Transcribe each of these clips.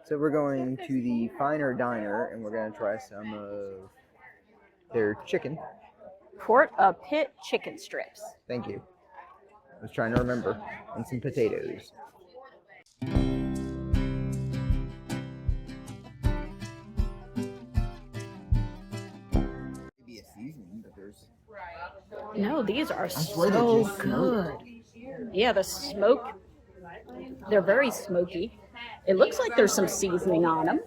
So we're going to the Finer Diner, and we're going to try some of their chicken. Port a pit chicken strips. Thank you. I was trying to remember. And some potatoes. Maybe a seasoning, but there's... No, these are so good. Yeah, the smoke. They're very smoky. It looks like there's some seasoning on them.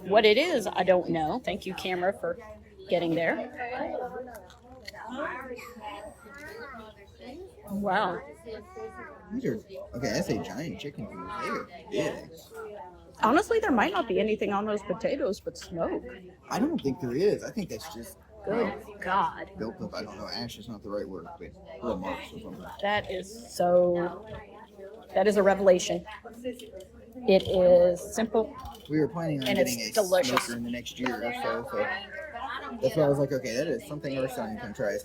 What it is, I don't know. Thank you, camera, for getting there. Wow. These are, okay, I say giant chicken fingers. They are big. Honestly, there might not be anything on those potatoes but smoke. I don't think there is. I think that's just... Good God. Built up. I don't know. Ash is not the right word, but little marks or something. That is a revelation. It is simple. We were planning on getting a smoker in the next year or so that's why I was like, okay, that is something our son can try.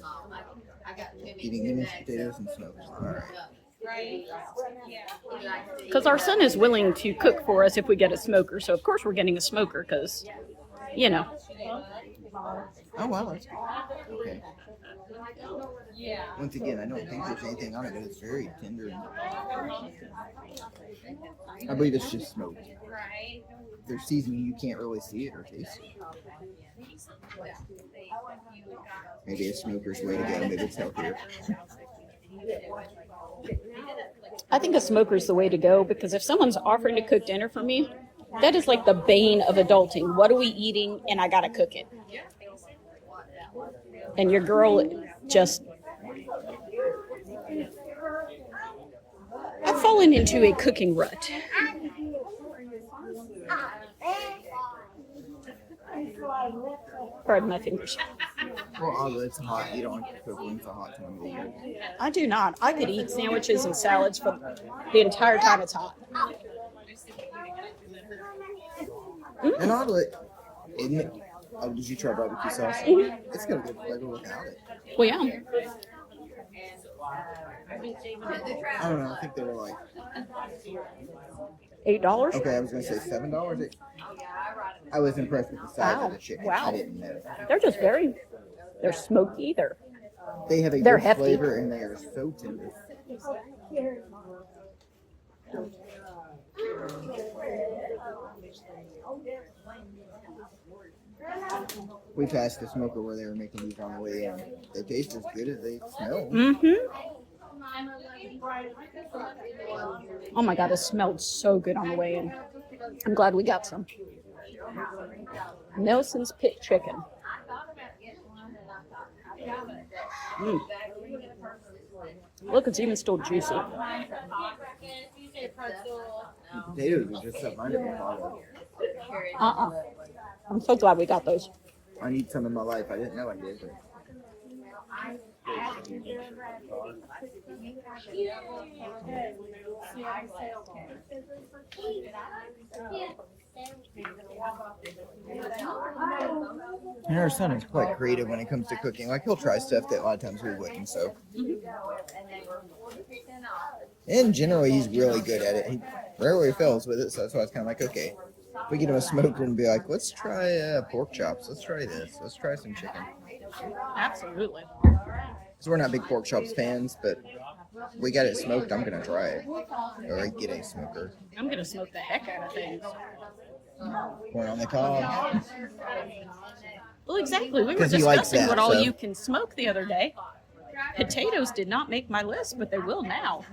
Eating Amish potatoes and smoked. All right. Because our son is willing to cook for us if we get a smoker. So, of course, we're getting a smoker because, you know. Oh, wow, that's good. Okay. Once again, I don't think there's anything on it, but it's very tender. I believe it's just smoked. If there's seasoning, you can't really see it or taste it. Maybe a smoker's way to go. Maybe it's healthier. I think a smoker's the way to go because if someone's offering to cook dinner for me, that is like the bane of adulting. What are we eating? And I gotta cook it. And your girl just... I've fallen into a cooking rut. Pardon my fingers. Well, although it's hot, you don't want to cook when it's a hot time of the year. I do not. I could eat sandwiches and salads for the entire time it's hot. And oddly, isn't it? Oh, did you try barbecue sauce? Mm-hmm. It's got a good flavor without it. Well, yeah. I don't know. I think they were like $8. Okay, I was going to say $7. I was impressed with the size of the chicken. Wow. I didn't know. They're just they're smoky. They have a good flavor and they are so tender. We passed the smoker where they were making these on the way in. They taste as good as they smell. Mm-hmm. Oh my God, it smelled so good on the way in. I'm glad we got some. Nelson's Pit Chicken. Mm. Look, it's even still juicy. Potatoes are just something I never thought of. I'm so glad we got those. I need some in my life. I didn't know I did. But... And our son is quite creative when it comes to cooking. Like, he'll try stuff that a lot of times we wouldn't, so. And generally, he's really good at it. He rarely fails with it, so that's why it's kind of like, okay. We get him a smoker and be like, let's try pork chops. Let's try this. Let's try some chicken. Absolutely. So we're not big pork chops fans, but we got it smoked. I'm going to try it. Or get a smoker. I'm going to smoke the heck out of things. Corn on the cob. Well, exactly. We were discussing what all you can smoke the other day. Potatoes did not make my list, but they will now.